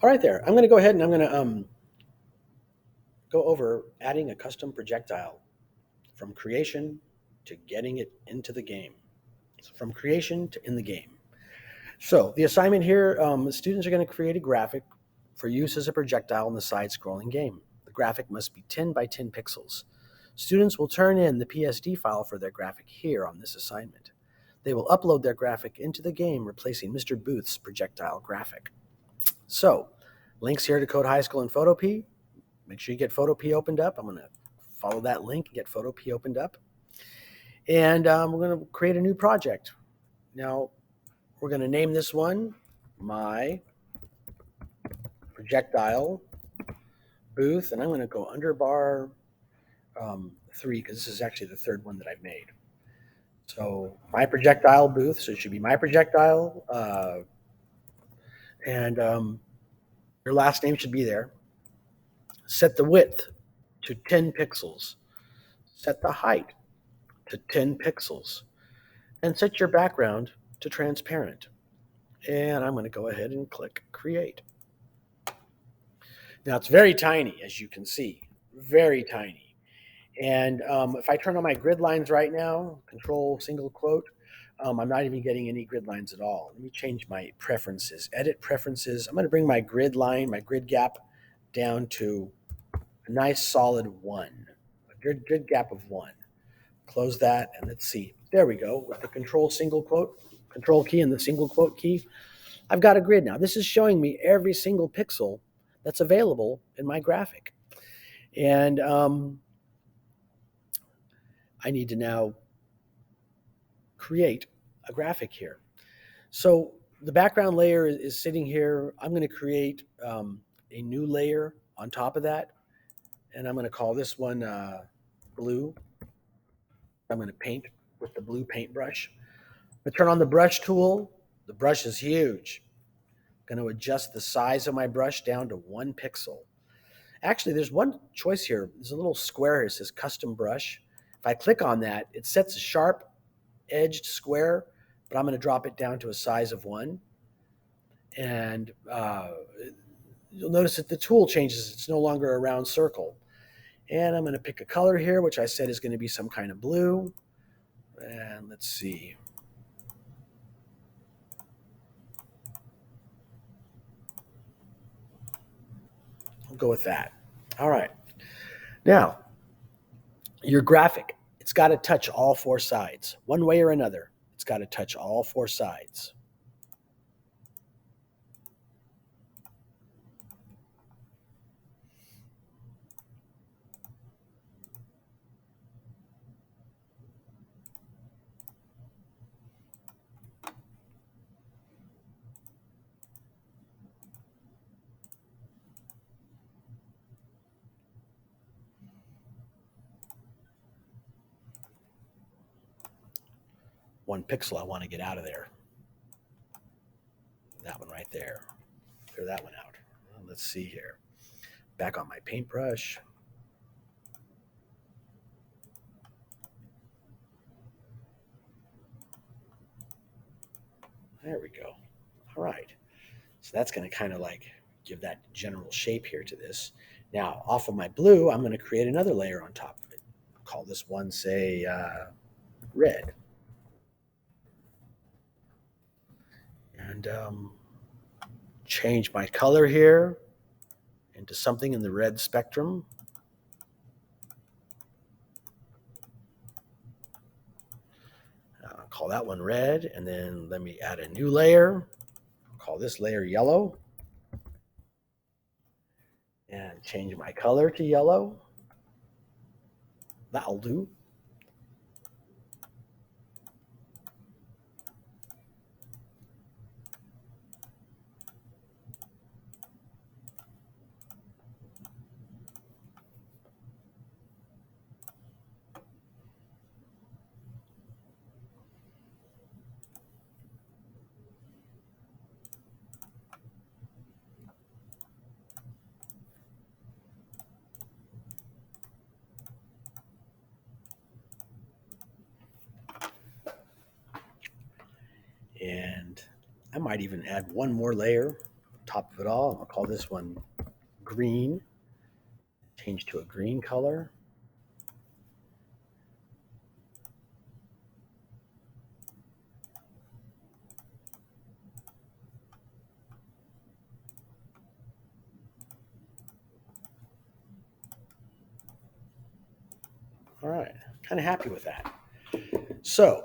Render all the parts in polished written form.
All right there. I'm going to go ahead and I'm going to go over adding a custom projectile from creation to getting it into the game. So from creation to in the game. So the assignment here, students are going to create a graphic for use as a projectile in the side-scrolling game. The graphic must be 10 by 10 pixels. Students will turn in the PSD file for their graphic here on this assignment. They will upload their graphic into the game, replacing Mr. Booth's projectile graphic. So, links here to Code High School and Photopea. Make sure you get Photopea opened up. I'm going to follow that link and get Photopea opened up. And we're going to create a new project. Now, we're going to name this one My Projectile Booth, and I'm going to go under bar 3 because this is actually the third one that I've made. So My Projectile Booth, so it should be My Projectile, and your last name should be there. Set the width to 10 pixels. Set the height to 10 pixels. And set your background to transparent. And I'm going to go ahead and click Create. Now it's very tiny, as you can see, very tiny. And if I turn on my grid lines right now, Control single quote, I'm not even getting any grid lines at all. Let me change my preferences. Edit preferences. I'm going to bring my grid line, my grid gap, down to a nice solid 1, a good gap of 1. Close that, and let's see. There we go. With the Control single quote, Control key and the single quote key, I've got a grid now. This is showing me every single pixel that's available in my graphic. And I need to now create a graphic here. So the background layer is sitting here. I'm going to create a new layer on top of that, and I'm going to call this one blue. I'm going to paint with the blue paintbrush. I'm going to turn on the brush tool. The brush is huge. I'm going to adjust the size of my brush down to 1 pixel. Actually, there's one choice here. There's a little square here that says custom brush. If I click on that, it sets a sharp edged square, but I'm going to drop it down to a size of 1. And you'll notice that the tool changes. It's no longer a round circle. And I'm going to pick a color here, which I said is going to be some kind of blue. And let's see. I'll go with that. All right. Now, your graphic, it's got to touch all 4 sides. One way or another, it's got to touch all 4 sides. One pixel I want to get out of there. That one right there. Clear that one out. Well, let's see here. Back on my paintbrush. There we go. All right. So that's going to kind of like give that general shape here to this. Now, off of my blue, I'm going to create another layer on top of it. I'll call this one, say, red. And change my color here into something in the red spectrum. I'll call that one red, and then let me add a new layer. I'll call this layer yellow. And change my color to yellow. That'll do. And I might even add one more layer on top of it all. I'll call this one green. Change to a green color. All right, kind of happy with that. So,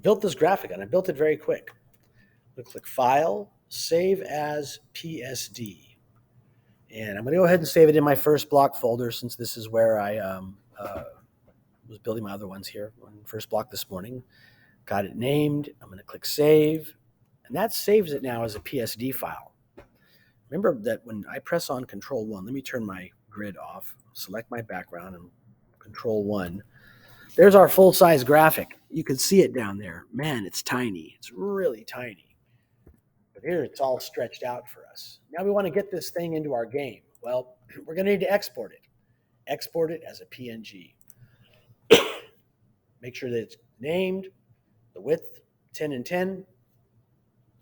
built this graphic and I built it very quick. I'm going to click File, Save as PSD. And I'm going to go ahead and save it in my first block folder since this is where I was building my other ones here on first block this morning. Got it named. I'm going to click Save. And that saves it now as a PSD file. Remember that when I press on Control 1, let me turn my grid off, select my background, and Control 1. There's our full-size graphic. You can see it down there. Man, it's tiny. It's really tiny. But here it's all stretched out for us. Now we want to get this thing into our game. Well, we're going to need to export it. Export it as a PNG. Make sure that it's named, the width, 10 and 10.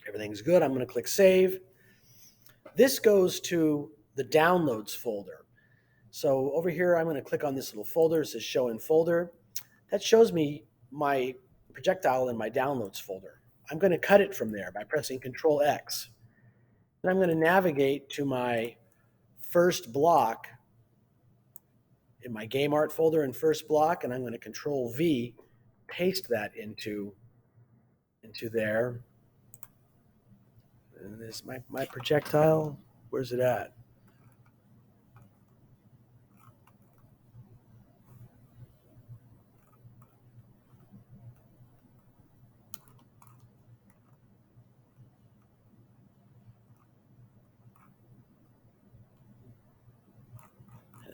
Everything's good. I'm going to click Save. This goes to the Downloads folder. So over here, I'm going to click on this little folder. It says Show in Folder. That shows me my projectile in my Downloads folder. I'm going to cut it from there by pressing Control X. And I'm going to navigate to my first block in my Game Art folder in first block, and I'm going to Control V, paste that into there. And there's my projectile. Where's it at?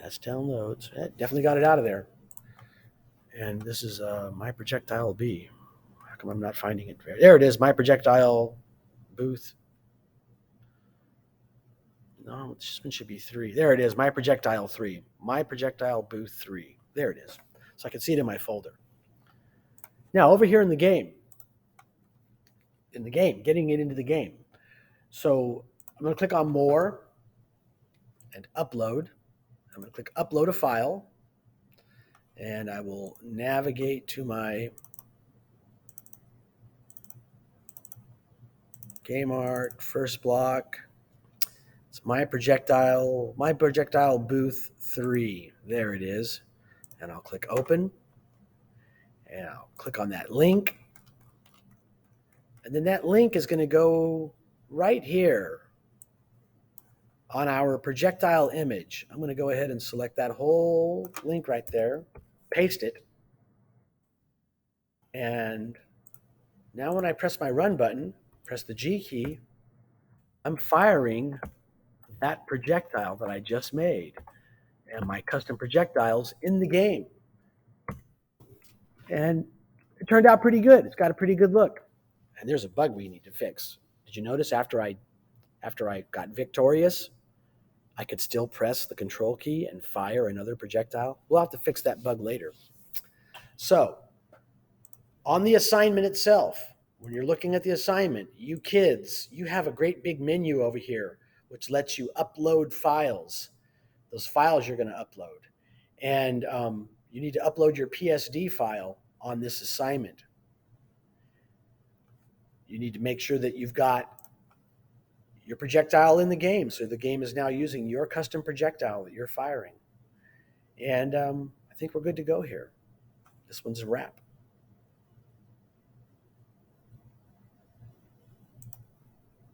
That's downloads. Definitely got it out of there. And this is my projectile B. How come I'm not finding it? There it is, my projectile booth. No, this one should be 3. There it is, my projectile 3. My projectile booth 3. There it is. So I can see it in my folder. Now over here in the game, getting it into the game. So I'm going to click on More and Upload. I'm going to click Upload a File. And I will navigate to my Game Art, first block. It's my projectile booth 3. There it is. And I'll click Open. And I'll click on that link. And then that link is going to go right here on our projectile image. I'm going to go ahead and select that whole link right there, paste it. And now when I press my Run button, press the G key, I'm firing that projectile that I just made and my custom projectiles in the game. And it turned out pretty good. It's got a pretty good look. And there's a bug we need to fix. Did you notice after I got victorious, I could still press the Control key and fire another projectile? We'll have to fix that bug later. So, on the assignment itself, when you're looking at the assignment, you kids, you have a great big menu over here which lets you upload files. Those files you're going to upload. And you need to upload your PSD file on this assignment. You need to make sure that you've got your projectile in the game. So the game is now using your custom projectile that you're firing. And I think we're good to go here. This one's a wrap.